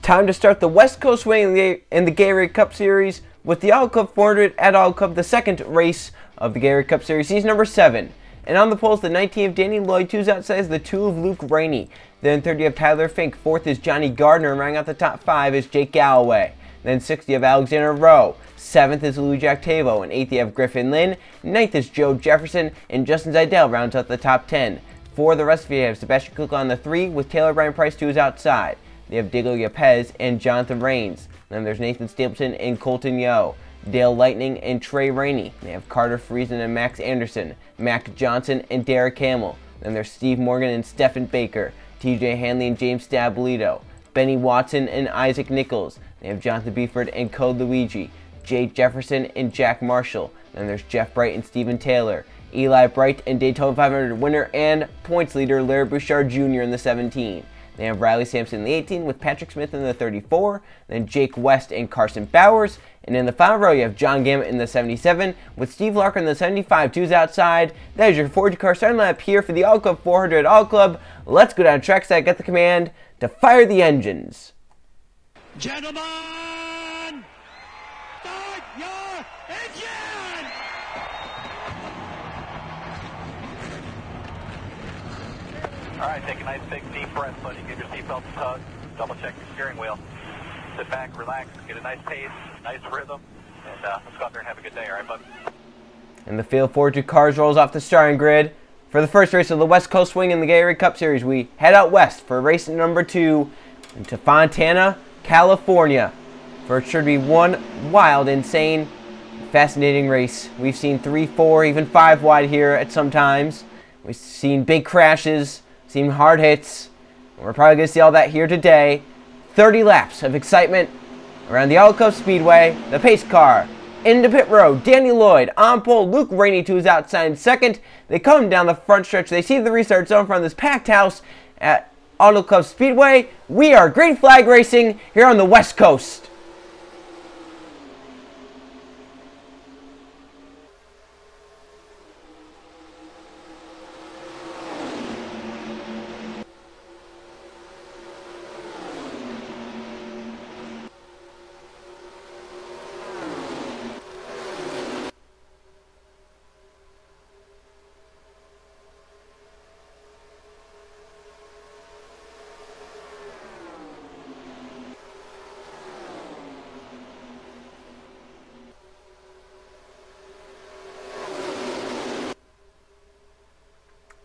time to start the West Coast swing in the Gatorade Cup Series with the Auto Club 400 at Auto Club, the second race of the Gatorade Cup Series, season number 7. And on the poles, the 19 of Danny Lloyd, 2's outside is the 2 of Luke Rainey. Then 30 of Tyler Fink, 4th is Johnny Gardner, and rounding out the top 5 is Jake Galloway. Then 60 of Alexander Rowe, 7th is Luigi Octavo, and 8th you have Griffin Lynn, 9th is Joe Jefferson, and Justin Zidell rounds out the top 10. For the rest of you have Sebastian Cook on the 3 with Taylor Bryan Price, 2 is outside. They have Diego Yepez and Jonathan Rains. Then there's Nathan Stapleton and Colton Yo. Dale Lightning and Trey Rainey. They have Carter Friesen and Max Anderson. Mac Johnson and Derek Hamill. Then there's Steve Morgan and Stephen Baker. TJ Hanley and James Stabolito. Benny Watson and Isaac Nichols. They have Jonathan Beeford and Code Luigi. Jake Jefferson and Jack Marshall. Then there's Jeff Bright and Stephen Taylor. Eli Bright and Daytona 500 winner and points leader Larry Bouchard Jr. in the 17. They have Riley Sampson in the 18 with Patrick Smith in the 34, then Jake West and Carson Bowers, and in the final row you have John Gammett in the 77 with Steve Larker in the 75, 2's outside. That is your 40-car starting lineup here for the Auto Club 400 at Auto Club. Let's go down trackside, get the command to fire the engines. Gentlemen, start your engine! All right, take a nice big deep breath so you get your seatbelt tugged. Double check your steering wheel. Sit back, relax, get a nice pace, nice rhythm, and let's go out there and have a good day, all right, bud? And the field forward 2 cars rolls off the starting grid. For the first race of the West Coast Swing in the Gatorade Cup Series, we head out west for race number 2 into Fontana, California. For it should be one wild, insane, fascinating race. We've seen 3, 4, even 5 wide here at some times. We've seen big crashes, seen hard hits. We're probably going to see all that here today. 30 laps of excitement around the Auto Club Speedway. The pace car into pit road. Danny Lloyd on pole. Luke Rainey, 2's outside in second. They come down the front stretch. They see the restart zone from this packed house at Auto Club Speedway. We are green flag racing here on the West Coast.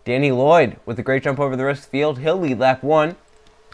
Danny Lloyd with a great jump over the rest of the field. He'll lead lap 1.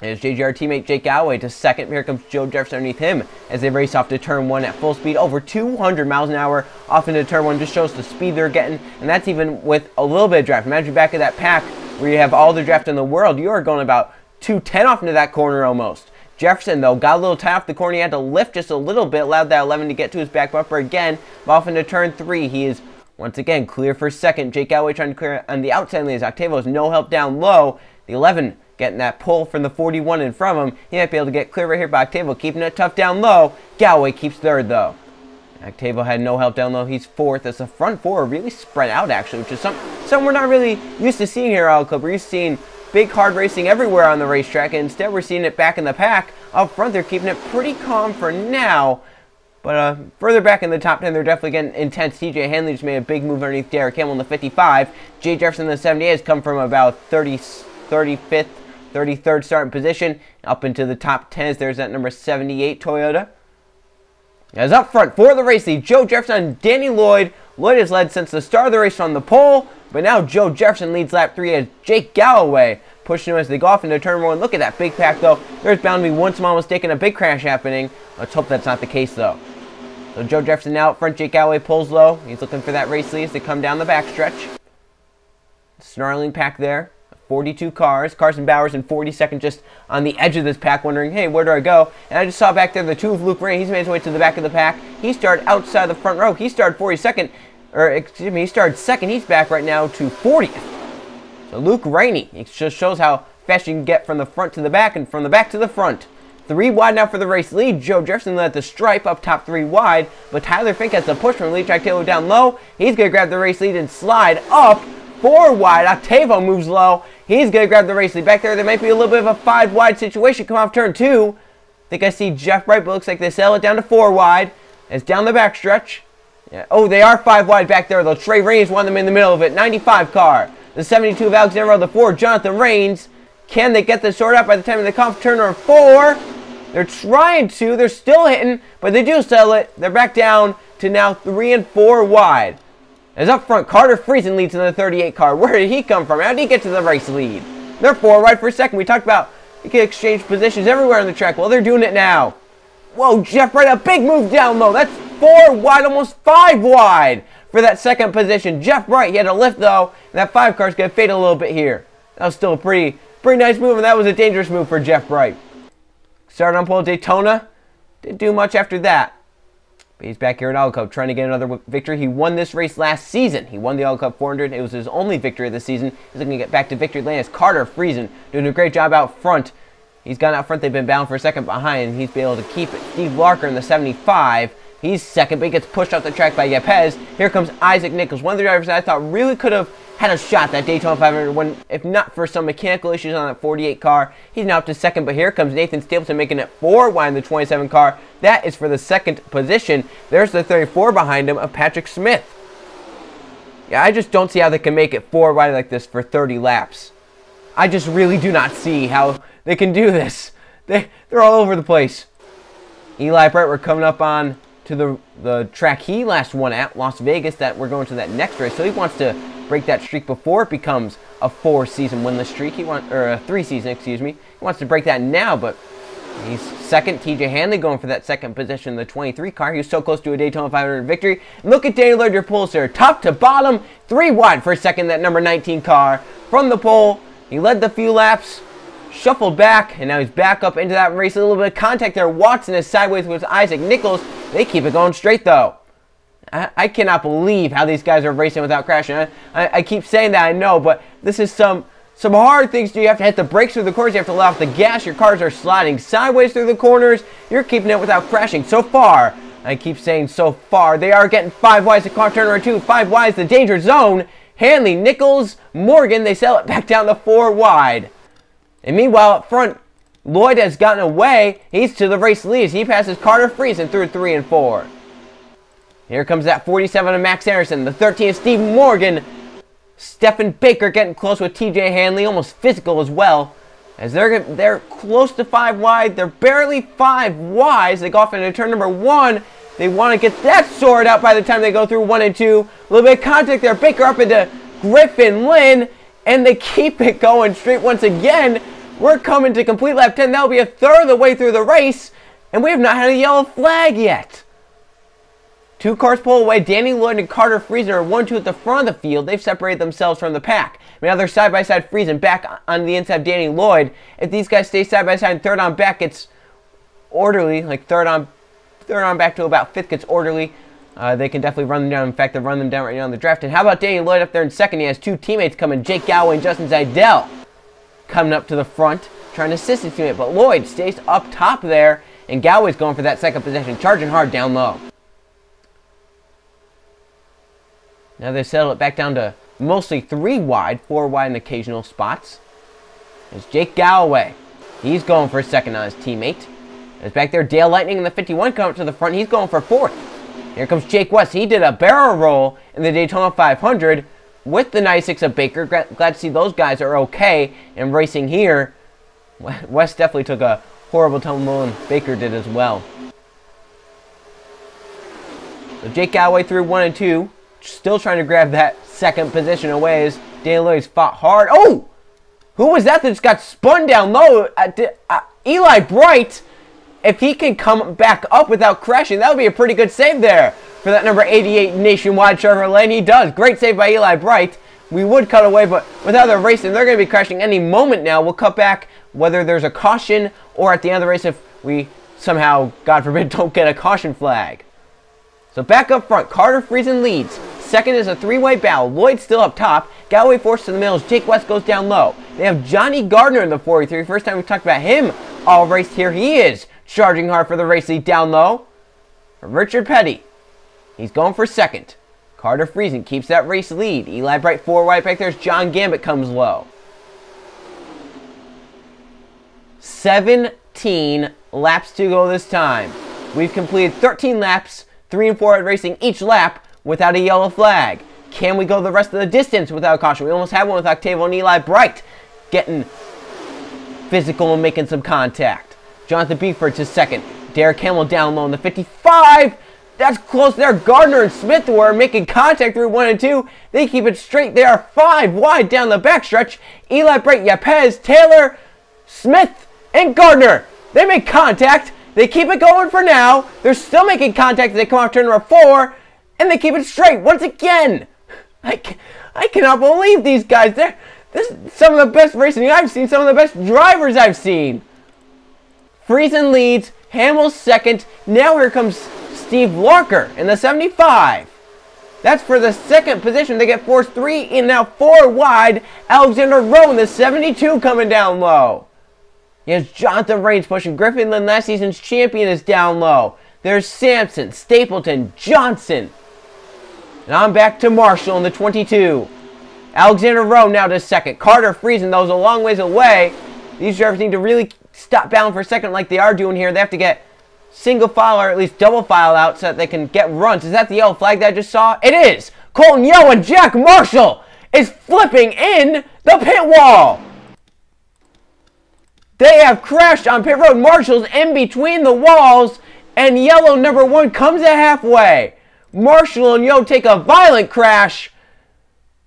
As JGR teammate Jake Galloway to second. Here comes Joe Jefferson underneath him as they race off to turn 1 at full speed. Over 200 miles an hour off into turn 1. Just shows the speed they're getting. And that's even with a little bit of draft. Imagine back at that pack where you have all the draft in the world. You are going about 210 off into that corner almost. Jefferson, though, got a little tight off the corner. He had to lift just a little bit. Allowed that 11 to get to his back bumper again. Off into turn 3. He is once again clear for second. Jake Galloway trying to clear on the outside lanes. Octavo has no help down low. The 11 getting that pull from the 41 in front of him. He might be able to get clear right here by Octavo, keeping it tough down low. Galloway keeps third, though. Octavo had no help down low. He's 4th. As the front 4 are really spread out, actually, which is something we're not really used to seeing here at Auto Club. We're used to seeing big, hard racing everywhere on the racetrack, and instead we're seeing it back in the pack. Up front, they're keeping it pretty calm for now. But further back in the top 10, they're definitely getting intense. TJ Hanley just made a big move underneath Derek Hamill in the 55. Jay Jefferson in the 78 has come from about 35th, 33rd starting position up into the top 10 as there's that number 78 Toyota. As up front for the race lead, Joe Jefferson and Danny Lloyd. Lloyd has led since the start of the race from the pole, but now Joe Jefferson leads lap 3 as Jake Galloway pushing him as they go off into turn 1. Look at that big pack, though. There's bound to be one small mistake and a big crash happening. Let's hope that's not the case, though. So Joe Jefferson now up front. Jake Galloway pulls low. He's looking for that race lead as they come down the backstretch. Snarling pack there. 42 cars. Carson Bowers in 42nd, just on the edge of this pack, wondering, hey, where do I go? And I just saw back there the 2 of Luke Rainey. He's made his way to the back of the pack. He started outside the front row. He started 42nd. Or, excuse me, he started 2nd. He's back right now to 40th. So Luke Rainey. It just shows how fast you can get from the front to the back and from the back to the front. 3 wide now for the race lead. Joe Jefferson led the stripe up top 3 wide, but Tyler Fink has the push from lead track Taylor down low. He's going to grab the race lead and slide up 4 wide. Octavo moves low. He's going to grab the race lead back there. There might be a little bit of a 5 wide situation. Come off turn 2. think I see Jeff Bright, but looks like they settle it down to 4 wide. It's down the backstretch. Yeah. Oh, they are 5 wide back there, though. Trey Raines won them in the middle of it. 95 car. The 72 of Alexander, the 4, Jonathan Raines. Can they get this sorted out by the time of the comp turner of 4? They're trying to. They're still hitting, but they do settle it. They're back down to now 3 and 4 wide. As up front, Carter Friesen leads in the 38 car. Where did he come from? How did he get to the race lead? They're 4 wide for a second. We talked about you can exchange positions everywhere on the track. Well, they're doing it now. Whoa, Jeff Bright, a big move down low. That's 4 wide, almost 5 wide for that second position. Jeff Bright, he had a lift, though, and that 5 car is going to fade a little bit here. That was still a pretty nice move, and that was a dangerous move for Jeff Bright. Started on pole at Daytona. Didn't do much after that. But he's back here at Auto Club trying to get another victory. He won this race last season. He won the Auto Club 400. It was his only victory of the season. He's looking to get back to victory lane as Carter Friesen doing a great job out front. He's gone out front. They've been bound for a second behind, and he's been able to keep it. Steve Larker in the 75. He's second, but he gets pushed off the track by Yepes. Here comes Isaac Nichols, one of the drivers that I thought really could have had a shot that Daytona 500 when, if not for some mechanical issues on that 48 car. He's now up to second, but here comes Nathan Stapleton making it 4 wide in the 27 car. That is for the second position. There's the 34 behind him of Patrick Smith. Yeah, I just don't see how they can make it 4 wide like this for 30 laps. I just really do not see how they can do this. They're all over the place. Eli Bright, we're coming up on to the track he last won at, Las Vegas, that we're going to that next race. So he wants to break that streak before it becomes a 4-season winless streak. Or a 3-season, excuse me. He wants to break that now, but he's second. TJ Hanley going for that second position in the 23 car. He was so close to a Daytona 500 victory. And look at Daniel Lloyd, your pulls here. Top to bottom, 3 wide for second, that number 19 car. From the pole, he led the few laps, shuffled back, and now he's back up into that race. A little bit of contact there. Watson is sideways with Isaac Nichols. They keep it going straight, though. I cannot believe how these guys are racing without crashing. I keep saying that, I know, but this is some hard things. You have to hit the brakes through the corners. You have to let off the gas. Your cars are sliding sideways through the corners. You're keeping it without crashing. So far, I keep saying so far, they are getting 5 wides to car turner 2. 5 wides, the danger zone. Hanley, Nichols, Morgan, they sell it back down to 4 wide. And meanwhile, up front, Lloyd has gotten away. He's to the race lead. He passes Carter Friesen through 3 and 4. Here comes that 47 of Max Anderson. The 13 of Steve Morgan. Stephen Baker getting close with TJ Hanley. Almost physical as well. As they're close to 5 wide. They're barely 5 wide. They go off into turn number 1. They want to get that sorted out by the time they go through 1 and 2. A little bit of contact there. Baker up into Griffin Lynn. And they keep it going straight once again. We're coming to complete lap 10. That'll be a third of the way through the race. And we have not had a yellow flag yet. 2 cars pull away. Danny Lloyd and Carter Friesen are 1-2 at the front of the field. They've separated themselves from the pack. Now they're side-by-side. Friesen back on the inside of Danny Lloyd. If these guys stay side-by-side and third on back, it's orderly. Like third on back to about 5th gets orderly. They can definitely run them down. In fact, they're running them down right now in the draft. And how about Danny Lloyd up there in second? He has 2 teammates coming. Jake Galloway and Justin Zidell coming up to the front, trying to assist his teammate. But Lloyd stays up top there, and Galloway's going for that second position, charging hard down low. Now they settle it back down to mostly 3 wide, 4 wide in occasional spots. There's Jake Galloway. He's going for a second on his teammate. There's back there Dale Lightning in the 51 coming up to the front. He's going for 4th. Here comes Jake West. He did a barrel roll in the Daytona 500 with the 96 of Baker. Glad to see those guys are okay in racing here. West definitely took a horrible tumble, and Baker did as well. So Jake Galloway through 1 and 2. Still trying to grab that second position away as Danny Lloyd's fought hard. Oh! Who was that just got spun down low? Eli Bright. If he can come back up without crashing, that would be a pretty good save there for that number 88 Nationwide Chevrolet. And he does. Great save by Eli Bright. We would cut away, but with how they're racing, they're going to be crashing any moment now. We'll cut back whether there's a caution or at the end of the race if we somehow, God forbid, don't get a caution flag. So back up front, Carter Friesen leads. Second is a 3-way battle. Lloyd still up top. Galloway forced to the middle as Jake West goes down low. They have Johnny Gardner in the 43. First time we've talked about him all race here. He is charging hard for the race lead down low. Richard Petty. He's going for second. Carter Friesen keeps that race lead. Eli Bright 4 wide back there as John Gambit comes low. 17 laps to go this time. We've completed 13 laps, 3 and 4 at racing each lap without a yellow flag. Can we go the rest of the distance without a caution? We almost had one with Octavio and Eli Bright getting physical and making some contact. Jonathan Beeford to second. Derek Hamill down low in the 55. That's close there. Gardner and Smith were making contact through 1 and 2. They keep it straight. They are 5 wide down the backstretch. Eli Bright, Yepes, Taylor, Smith, and Gardner. They make contact. They keep it going for now. They're still making contact as they come off turn number 4. And they keep it straight once again. I cannot believe these guys. This is some of the best racing I've seen. Some of the best drivers I've seen. Friesen leads. Hamill second. Now here comes Steve Larker in the 75. That's for the second position. They get forced 3 and now 4 wide. Alexander Rowe in the 72 coming down low. Yes, Jonathan Raines pushing. Griffin Lynn, last season's champion, is down low. There's Sampson, Stapleton, Johnson. And I'm back to Marshall in the 22. Alexander Rowe now to second. Carter Friesen, those a long ways away. These drivers need to really stop bound for a second like they are doing here. They have to get single file or at least double file out so that they can get runs. Is that the yellow flag that I just saw? It is! Colton Yo and Jack Marshall is flipping in the pit wall. They have crashed on pit road. Marshall's in between the walls and yellow number 1 comes at halfway. Marshall and Yo take a violent crash.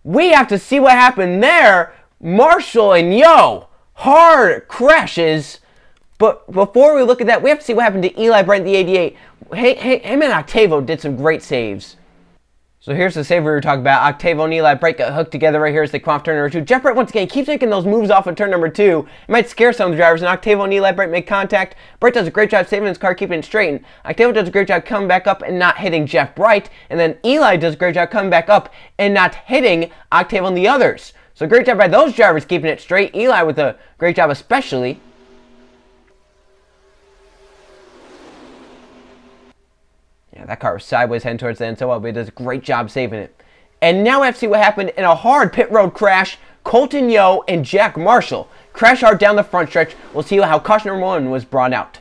We have to see what happened there. Marshall and Yo, hard crashes. But before we look at that, we have to see what happened to Eli Bright in the 88. Him and Octavio did some great saves. So here's the save we were talking about. Octavio and Eli Bright got hooked together right here as they come off turn number 2. Jeff Bright once again keeps making those moves off of turn number 2. It might scare some of the drivers, and Octavio and Eli Bright make contact. Bright does a great job saving his car, keeping it straight. And Octavio does a great job coming back up and not hitting Jeff Bright. And then Eli does a great job coming back up and not hitting Octavio and the others. So great job by those drivers keeping it straight. Eli with a great job especially. Yeah, that car was sideways heading towards the end so well, but he does a great job saving it. And now we have to see what happened in a hard pit road crash. Colton Yo and Jack Marshall crash hard down the front stretch. We'll see how caution number 1 was brought out.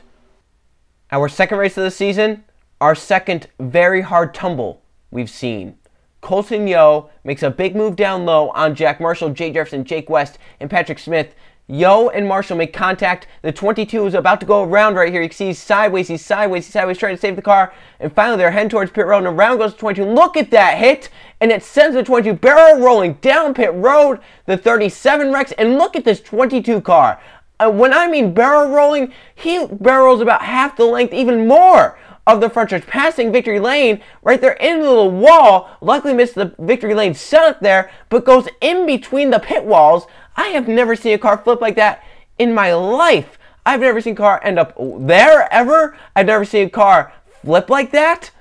Our second race of the season, our second very hard tumble we've seen. Colton Yo makes a big move down low on Jack Marshall, Jay Jefferson, Jake West, and Patrick Smith. Yo and Marshall make contact. The 22 is about to go around right here. You can see he's sideways, trying to save the car. And finally, they're heading towards pit road, and around goes the 22. Look at that hit, and it sends the 22 barrel rolling down pit road. The 37 wrecks, and look at this 22 car. When I mean barrel rolling, he barrels about half the length, even more, of the front stretch, passing victory lane right there into the wall. Luckily missed the victory lane setup there, but goes in between the pit walls. I have never seen a car flip like that in my life. I've never seen a car end up there ever. I've never seen a car flip like that.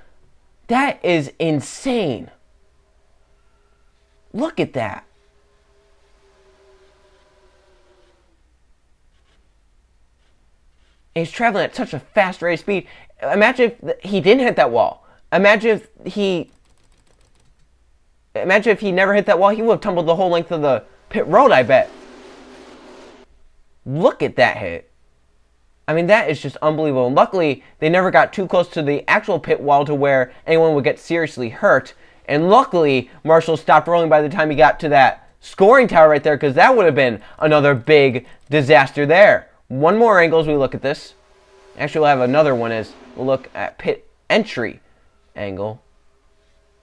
That is insane. Look at that. And he's traveling at such a fast rate of speed. Imagine if he didn't hit that wall. Imagine if he never hit that wall. He would have tumbled the whole length of the pit road, I bet. Look at that hit. I mean, that is just unbelievable. And luckily, they never got too close to the actual pit wall to where anyone would get seriously hurt. And luckily, Marshall stopped rolling by the time he got to that scoring tower right there, because that would have been another big disaster there. One more angle as we look at this. Actually, we'll have another one as we'll look at pit entry angle.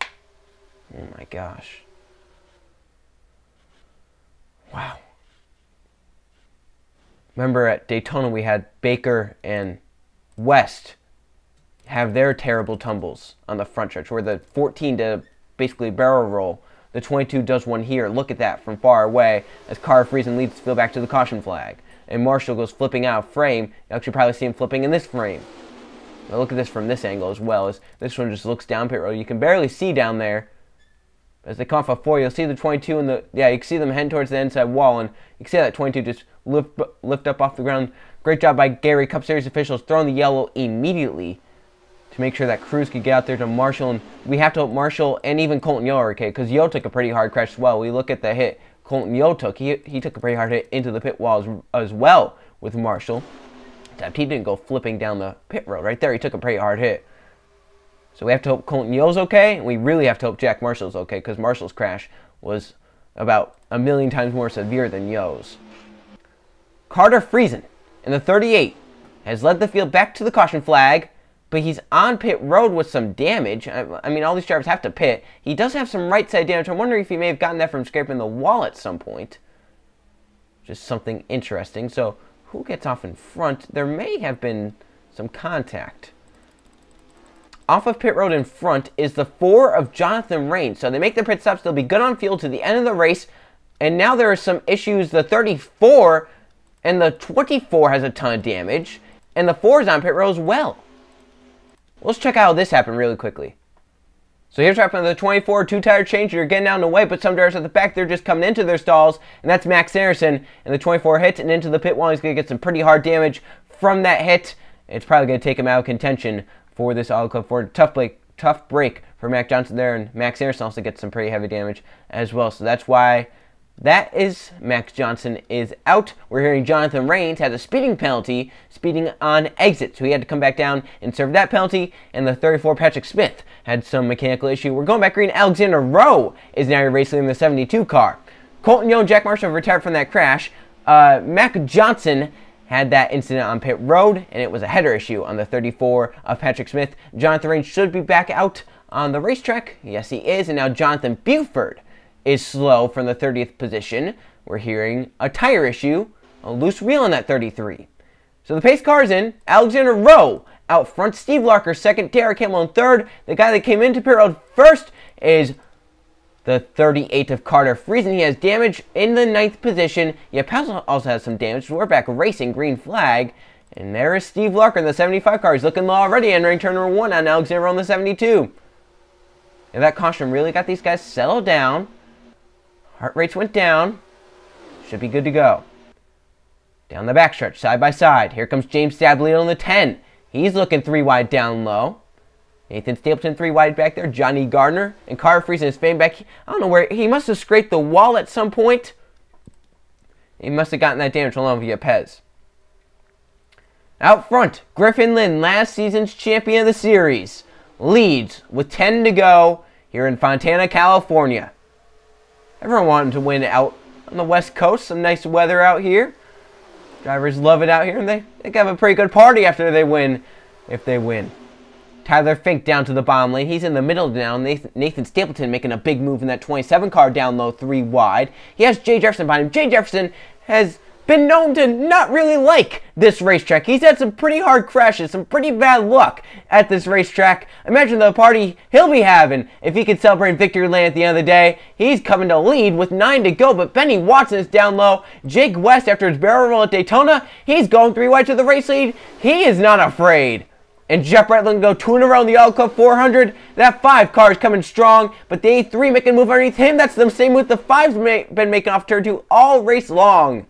Oh my gosh. Wow. Remember at Daytona we had Baker and West have their terrible tumbles on the front stretch where the 14 did basically barrel roll. The 22 does one here. Look at that from far away as Carter Friesen leads the field back to the caution flag. And Marshall goes flipping out of frame. You actually probably see him flipping in this frame. Now look at this from this angle as well, as this one just looks down pit road. You can barely see down there. As they come off a 4, you'll see the 22 and you can see them heading towards the inside wall, and you can see that 22 just lift up off the ground. Great job by Gary Cup Series officials throwing the yellow immediately to make sure that Cruz could get out there to Marshall. And we have to hope Marshall and even Colton Yo are okay, because Yo took a pretty hard crash as well. We look at the hit Colton Yo took. He took a pretty hard hit into the pit wall as well with Marshall. except he didn't go flipping down the pit road. Right there, he took a pretty hard hit. So we have to hope Colton Yo's okay, and we really have to hope Jack Marshall's okay, because Marshall's crash was about a million times more severe than Yo's. Carter Friesen in the 38 has led the field back to the caution flag, but he's on pit road with some damage. I mean, all these drivers have to pit. He does have some right side damage. I'm wondering if he may have gotten that from scraping the wall at some point. Just something interesting. So who gets off in front? There may have been some contact. Off of pit road in front is the 4 of Jonathan Rain. So they make their pit stops. They'll be good on field to the end of the race. And now there are some issues. The 34 and the 24 has a ton of damage. And the 4 is on pit road as well. Let's check out how this happened really quickly. So here's what happened to the 24, 2-tire change. You're getting out of the way, but some drivers at the back, they're just coming into their stalls. And that's Max Harrison. And the 24 hits and into the pit wall. He's going to get some pretty hard damage from that hit. It's probably going to take him out of contention for this Auto Club Ford. Tough break for Mac Johnson there. And Max Harrison also gets some pretty heavy damage as well. So that's why Max Johnson is out. We're hearing Jonathan Rains has a speeding penalty, speeding on exit. So he had to come back down and serve that penalty. And the 34, Patrick Smith, had some mechanical issue. We're going back green. Alexander Rowe is now racing in the 72 car. Colton Yo and Jack Marshall retired from that crash. Mac Johnson had that incident on pit road, and it was a header issue on the 34 of Patrick Smith. Jonathan Rains should be back out on the racetrack. Yes, he is. And now Jonathan Buford is slow from the 30th position. We're hearing a tire issue, a loose wheel on that 33. So the pace car is in. Alexander Rowe out front. Steve Larker second. Derek Hamill in third. The guy that came into pit road first is the 38 of Carter Friesen. He has damage in the 9th position. Yep, also has some damage. We're back racing, green flag. And there is Steve Larker in the 75 car. He's looking low already, entering turn number 1 on Alexander Rowe in the 72. And that caution really got these guys settled down. Heart rates went down. Should be good to go. Down the backstretch, side by side. Here comes James Stablito in the 10. He's looking 3 wide down low. Nathan Stapleton 3 wide back there. Johnny Gardner and Carter Friesen is fading back. I don't know where. He must have scraped the wall at some point. He must have gotten that damage along with Yepez. Out front, Griffin Lynn, last season's champion of the series, leads with 10 to go here in Fontana, California. Everyone wanted to win out on the West Coast. Some nice weather out here. Drivers love it out here, and they have a pretty good party after they win, if they win. Tyler Fink down to the bottom lane. He's in the middle now. Nathan Stapleton making a big move in that 27 car down low, 3 wide. He has Jay Jefferson behind him. Jay Jefferson has been known to not really like this racetrack. He's had some pretty hard crashes, some pretty bad luck at this racetrack. Imagine the party he'll be having if he could celebrate victory lane at the end of the day. He's coming to lead with 9 to go, but Benny Watson is down low. Jake West, after his barrel roll at Daytona, he's going 3 wide to the race lead. He is not afraid. And Jeff Bretland go 2 in a row in the Auto Club 400. That 5 car is coming strong, but the A3 making a move underneath him. That's the same move the 5's been making off turn 2 all race long.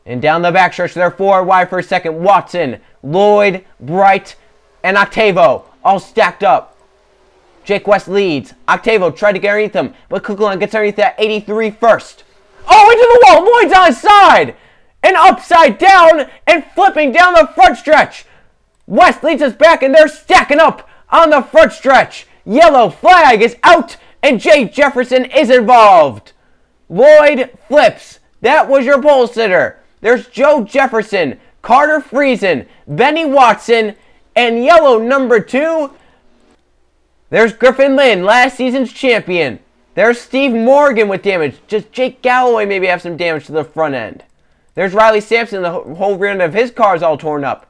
And down the backstretch, they're 4 wide for a second. Watson, Lloyd, Bright, and Octavo all stacked up. Jake West leads. Octavo tried to get underneath him, but Kukulon gets underneath that 83 first. Oh, into the wall! Lloyd's on his side! And upside down and flipping down the front stretch. West leads us back, and they're stacking up on the front stretch. Yellow flag is out, and Jay Jefferson is involved. Lloyd flips. That was your pole sitter. There's Joe Jefferson, Carter Friesen, Benny Watson, and yellow number 2. There's Griffin Lynn, last season's champion. There's Steve Morgan with damage. Just Jake Galloway maybe have some damage to the front end. There's Riley Sampson, the whole rear end of his car is all torn up.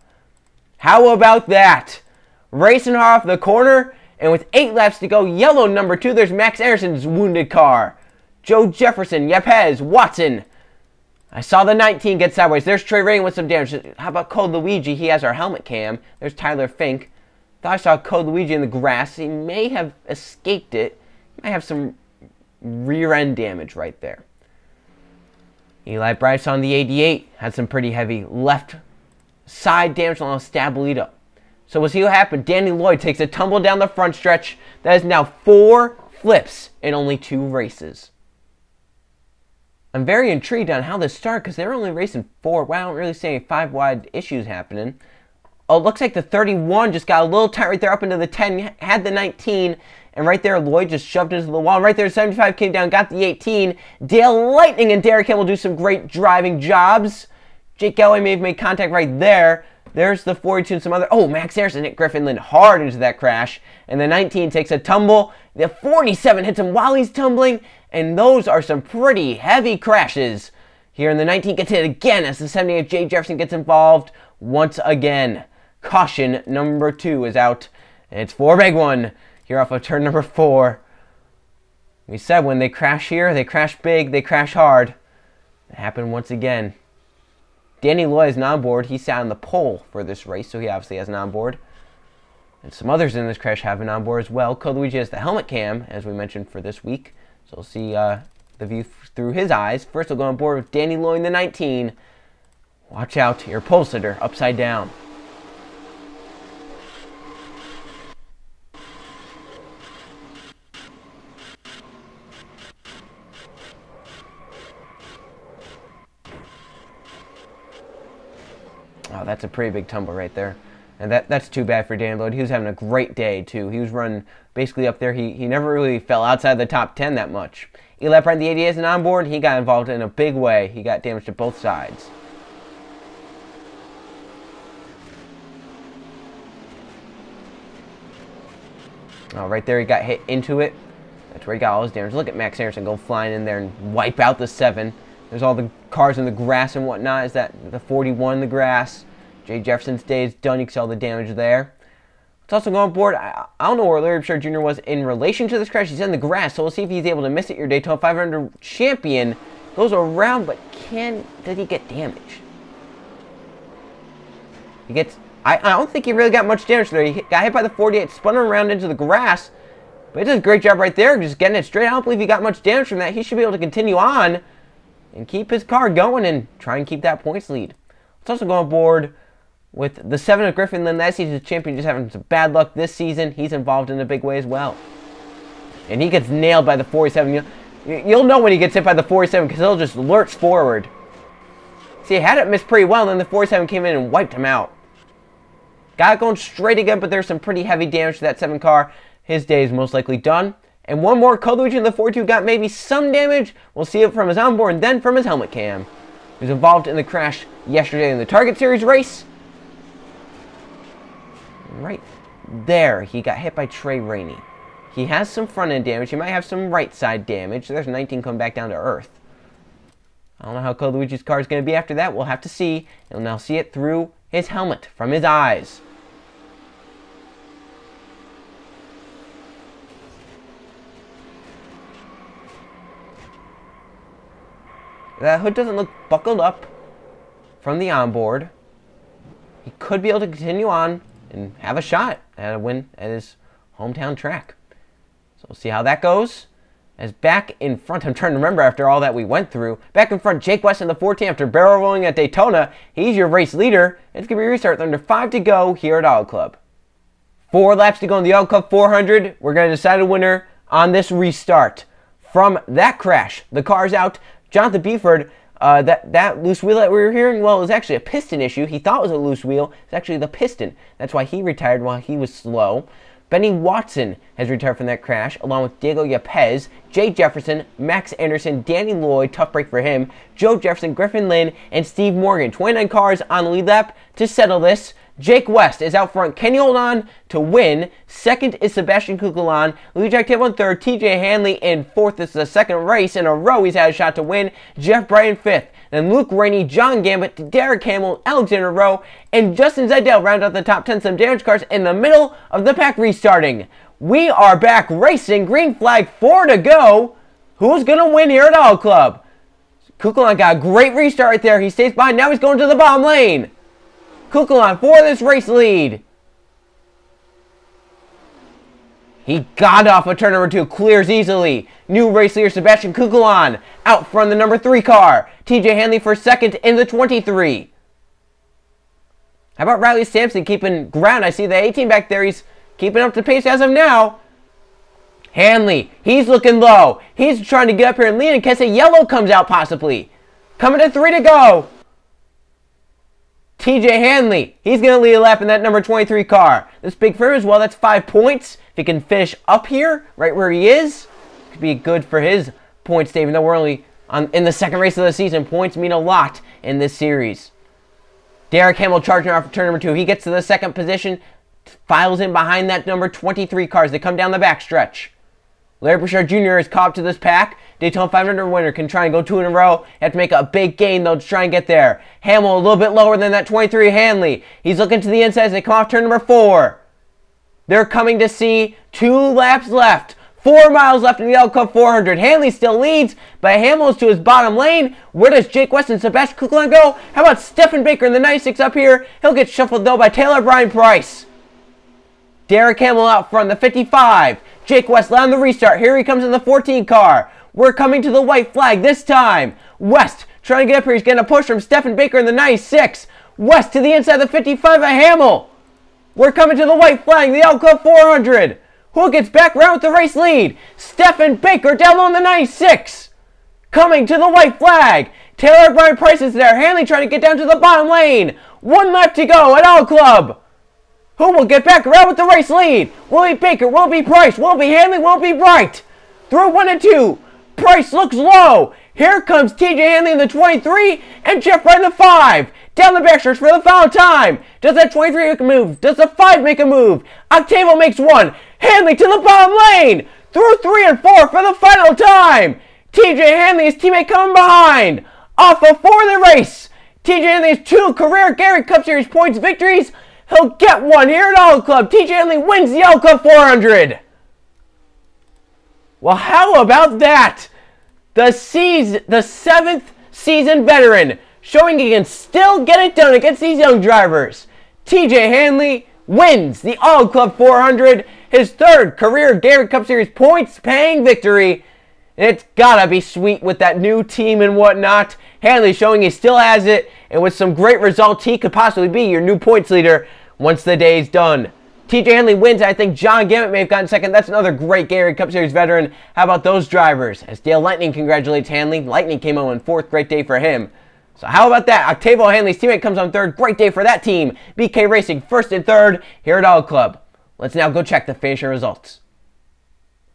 How about that? Racing off the corner, and with 8 laps to go, yellow number 2, there's Max Anderson's wounded car. Joe Jefferson, Yepez, Watson. I saw the 19 get sideways. There's Trey Rain with some damage. How about Code Luigi? He has our helmet cam. There's Tyler Fink. Thought I saw Code Luigi in the grass. He may have escaped it. He might have some rear end damage right there. Eli Bryce on the 88 had some pretty heavy left side damage on Stablito. So we'll see what happened. Danny Lloyd takes a tumble down the front stretch. That is now 4 flips in only 2 races. I'm very intrigued on how this started because they're only racing 4. Well, I don't really see any 5 wide issues happening. Oh, it looks like the 31 just got a little tight right there up into the 10, had the 19, and right there Lloyd just shoved into the wall. And right there, 75 came down, got the 18. Dale Lightning and Derek Hamill do some great driving jobs. Jake Galloway may have made contact right there. There's the 42 and some other. Oh, Max Harrison hit Griffin Lynn hard into that crash. And the 19 takes a tumble. The 47 hits him while he's tumbling. And those are some pretty heavy crashes. Here in the 19 gets hit again as the 78 Jay Jefferson gets involved once again. Caution number 2 is out. And it's for a big one here off of turn number 4. We said when they crash here, they crash big, they crash hard. It happened once again. Danny Lloyd is an onboard. He sat on the pole for this race, so he obviously has an onboard. And some others in this crash have an onboard as well. Luigi has the helmet cam, as we mentioned for this week. So we'll see the view through his eyes. First, we'll go on board with Danny Lloyd in the 19. Watch out, your pole sitter upside down. Oh, that's a pretty big tumble right there. And that's too bad for Dan Lloyd. He was having a great day, too. He was running basically up there. He never really fell outside the top 10 that much. Eli Brent, the 88 is an onboard. He got involved in a big way. He got damage to both sides. Oh, right there, he got hit into it. That's where he got all his damage. Look at Max Harrison go flying in there and wipe out the 7. There's all the cars in the grass and whatnot. Is that the 41 in the grass? Jay Jefferson's day is done. You can see all the damage there. Let's also go on board. I don't know where Larry Bouchard Jr. was in relation to this crash. He's in the grass, so we'll see if he's able to miss it. Your Daytona 500 champion goes around, but did he get damage? He gets... I don't think he really got much damage there. He got hit by the 48, spun around into the grass, but he does a great job right there, just getting it straight. I don't believe he got much damage from that. He should be able to continue on and keep his car going and try and keep that points lead. Let's also go on board with the 7 of Griffin Lynn. That season's champion, just having some bad luck this season. He's involved in a big way as well. And he gets nailed by the 47. You'll know when he gets hit by the 47 because he'll just lurch forward. See, he had it missed pretty well, and then the 47 came in and wiped him out. Got it going straight again, but there's some pretty heavy damage to that 7 car. His day is most likely done. And one more, Luigi in the 42 got maybe some damage. We'll see it from his onboard and then from his helmet cam. He was involved in the crash yesterday in the Target Series race. Right there, he got hit by Trey Rainey. He has some front end damage. He might have some right side damage. There's 19 coming back down to earth. I don't know how Luigi's car is going to be after that. We'll have to see. You'll now see it through his helmet from his eyes. That hood doesn't look buckled up from the onboard. He could be able to continue on and have a shot at a win at his hometown track. So we'll see how that goes. As back in front, I'm trying to remember after all that we went through. Back in front, Jake West in the 14 after barrel rolling at Daytona. He's your race leader. It's going to be a restart. Under 5 to go here at Auto Club. 4 laps to go in the Auto Club 400. We're going to decide a winner on this restart. From that crash, the car's out. Jonathan Beeford, that loose wheel that we were hearing, well, it was actually a piston issue. He thought it was a loose wheel. It's actually the piston. That's why he retired while he was slow. Benny Watson has retired from that crash, along with Diego Yepes, Jay Jefferson, Max Anderson, Danny Lloyd, tough break for him, Joe Jefferson, Griffin Lynn, and Steve Morgan. 29 cars on the lead lap to settle this. Jake West is out front. Can he hold on to win? Second is Sebastian Kukulan. Luigi Actavo in third. TJ Hanley in fourth. This is the second race in a row he's had a shot to win. Jeff Bryant fifth. Then Luke Rainey, John Gambit, Derek Hamill, Alexander Rowe, and Justin Zidell round out the top 10. Some damage cars in the middle of the pack restarting. We are back racing. Green flag, 4 to go. Who's going to win here at Auto Club? Kukulan got a great restart right there. He stays behind. Now he's going to the bottom lane. Kukulan for this race lead. He got off of turn number 2, clears easily. New race leader Sebastian Kukulan out front the number 3 car. TJ Hanley for second in the 23. How about Riley Sampson keeping ground? I see the 18 back there. He's keeping up the pace as of now. Hanley, he's looking low. He's trying to get up here and lead in case a yellow comes out possibly. Coming to 3 to go. TJ Hanley, he's going to lead a lap in that number 23 car. This big for him as well, that's 5 points. If he can finish up here, right where he is, could be good for his points, even though we're only in the second race of the season. Points mean a lot in this series. Derek Hamill charging off for turn number 2. He gets to the second position, files in behind that number 23 cars. They come down the backstretch. Larry Bouchard Jr. is caught up to this pack. Daytona 500 winner can try and go 2 in a row. Have to make a big gain, though, to try and get there. Hamill a little bit lower than that 23 Hanley. He's looking to the inside as they come off turn number 4. They're coming to see 2 laps left. 4 miles left in the L Cup 400. Hanley still leads, but Hamill's to his bottom lane. Where does Jake West and Sebastian Kuklon go? How about Stephen Baker in the 96 up here? He'll get shuffled, though, by Taylor Brian Price. Derek Hamill out front, the 55. Jake West on the restart. Here he comes in the 14 car. We're coming to the white flag this time. West trying to get up here. He's getting a push from Stephen Baker in the 96. West to the inside of the 55 of Hamill. We're coming to the white flag, the L Cup 400. Who gets back around with the race lead? Stephen Baker down on the 96. Coming to the white flag. Taylor Brian Price is there. Hanley trying to get down to the bottom lane. 1 lap to go at All Club. Who will get back around with the race lead? Will it be Baker? Will it be Price? Will it be Hanley? Will it be Bright? Through 1 and 2. Price looks low. Here comes TJ Hanley in the 23 and Jeff Wright in the 5. Down the backstretch for the final time. Does that 23 make a move? Does the 5 make a move? Octavo makes 1. Hanley to the bottom lane. Through 3 and 4 for the final time. TJ Hanley, his teammate coming behind. Off of 4 in the race. TJ Hanley has 2 career Gary Cup Series points victories. He'll get 1 here at All Club. TJ Hanley wins the All Club 400. Well, how about that? The 7th season veteran showing he can still get it done against these young drivers. TJ Hanley wins the All Club 400, his 3rd career Gary Cup Series points paying victory. And it's gotta be sweet with that new team and whatnot. Hanley showing he still has it, and with some great results, he could possibly be your new points leader once the day's done. TJ Hanley wins. I think John Gammett may have gotten second. That's another great Gary Cup Series veteran. How about those drivers? As Dale Lightning congratulates Hanley. Lightning came home in 4th. Great day for him. So how about that? Octavio Hanley's teammate comes on 3rd. Great day for that team. BK Racing 1st and 3rd here at All Club. Let's now go check the finishing results.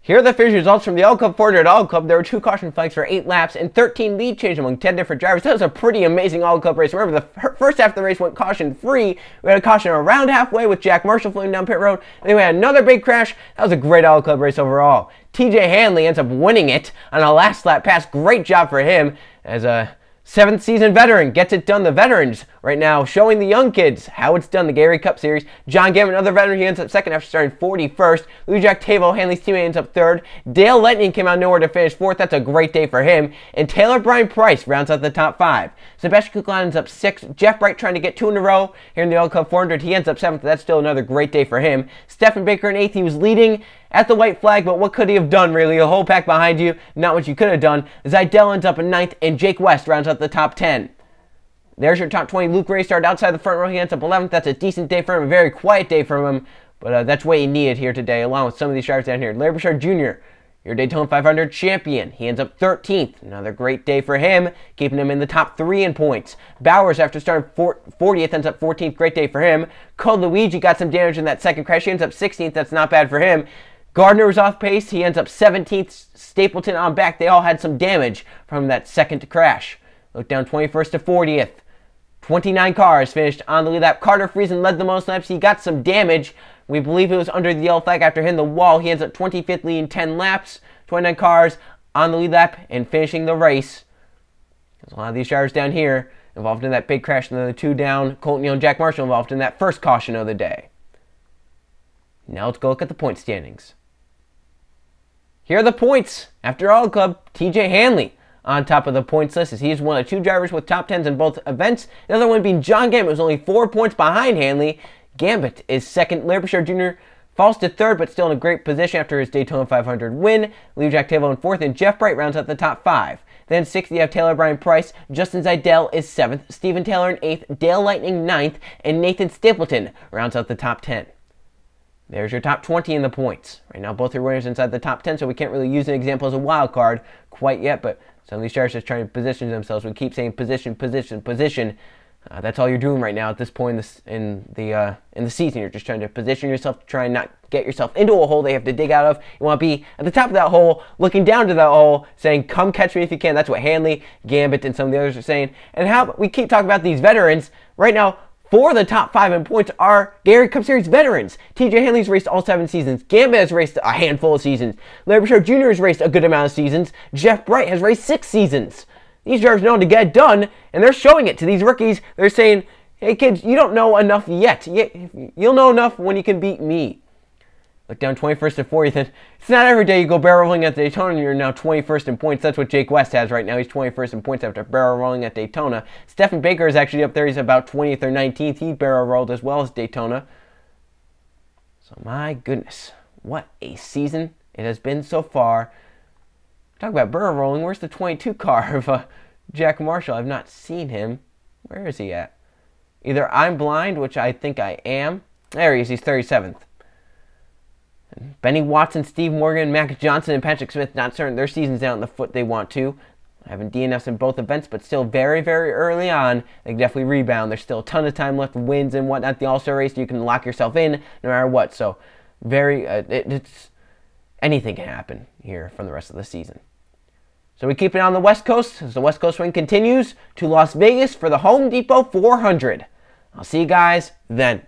Here are the finish results from the All Club 400 All Club. There were 2 caution flags for 8 laps and 13 lead changes among 10 different drivers. That was a pretty amazing All Club race. Remember, the first half of the race went caution-free. We had a caution around halfway with Jack Marshall floating down pit road. And then we had another big crash. That was a great All Club race overall. TJ Hanley ends up winning it on a last lap pass. Great job for him as a 7th season veteran gets it done. The veterans right now showing the young kids how it's done. The Gary Cup Series. John Gammett, another veteran, he ends up 2nd after starting 41st. Louis Octavio, Hanley's teammate, ends up 3rd. Dale Lightning came out nowhere to finish 4th. That's a great day for him. And Taylor Brian Price rounds out the top 5. Sebastian Kuklon ends up 6th. Jeff Bright trying to get 2 in a row here in the All Club 400. He ends up 7th. That's still another great day for him. Stephen Baker in 8th. He was leading at the white flag, but what could he have done, really? A whole pack behind you. Not what you could have done. Zidell ends up in 9th, and Jake West rounds out the top 10. There's your top 20. Luke Ray started outside the front row. He ends up 11th. That's a decent day for him. A very quiet day for him. But that's what he needed here today, along with some of these drivers down here. Larry Bouchard Jr., your Daytona 500 champion. He ends up 13th. Another great day for him, keeping him in the top 3 in points. Bowers, after starting 40th, ends up 14th. Great day for him. Cole Luigi got some damage in that second crash. He ends up 16th. That's not bad for him. Gardner was off pace. He ends up 17th. Stapleton on back. They all had some damage from that second crash. Look down 21st to 40th. 29 cars finished on the lead lap. Carter Friesen led the most laps. He got some damage. We believe it was under the yellow flag after hitting the wall. He ends up 25th, leading 10 laps. 29 cars on the lead lap and finishing the race. There's a lot of these drivers down here involved in that big crash, and then the 2 down. Colton Young and Jack Marshall involved in that first caution of the day. Now let's go look at the point standings. Here are the points. After All Club, TJ Hanley on top of the points list as he's one of 2 drivers with top 10s in both events. The other one being John Gambit, who's only 4 points behind Hanley. Gambit is 2nd. Larry Bouchard Jr. falls to 3rd, but still in a great position after his Daytona 500 win. Lee Jack Tavo in 4th, and Jeff Bright rounds out the top 5. Then 6th, you have Taylor Brian Price. Justin Zidell is 7th. Stephen Taylor in 8th. Dale Lightning 9th. And Nathan Stapleton rounds out the top 10. There's your top 20 in the points. Right now, both your winners inside the top 10, so we can't really use an example as a wild card quite yet, but some of these drivers just trying to position themselves. We keep saying position, position, position. That's all you're doing right now at this point in the season. You're just trying to position yourself to try and not get yourself into a hole they have to dig out of. You want to be at the top of that hole, looking down to that hole, saying, come catch me if you can. That's what Hanley, Gambit, and some of the others are saying. And how we keep talking about these veterans. Right now, 4 of the top 5 in points are Gatorade Cup Series veterans. TJ Hanley's raced all 7 seasons. Gambit has raced a handful of seasons. Larry Bouchard Jr. has raced a good amount of seasons. Jeff Bright has raced 6 seasons. These drivers know how to get it done, and they're showing it to these rookies. They're saying, hey kids, you don't know enough yet. You'll know enough when you can beat me. Look down 21st and 40th, and it's not every day you go barrel rolling at Daytona and you're now 21st in points. That's what Jake West has right now. He's 21st in points after barrel rolling at Daytona. Stephen Baker is actually up there. He's about 20th or 19th. He barrel rolled as well as Daytona. So my goodness, what a season it has been so far. Talk about barrel rolling. Where's the 22 car of Jack Marshall? I've not seen him. Where is he at? Either I'm blind, which I think I am. There he is. He's 37th. Benny Watson, Steve Morgan, Max Johnson, and Patrick Smith not starting their seasons down the foot they want to. Having DNFs in both events, but still very, very early on. They can definitely rebound. There's still a ton of time left, wins and whatnot. The All-Star race, you can lock yourself in no matter what. So, anything can happen here from the rest of the season. So we keep it on the West Coast as the West Coast swing continues to Las Vegas for the Home Depot 400. I'll see you guys then.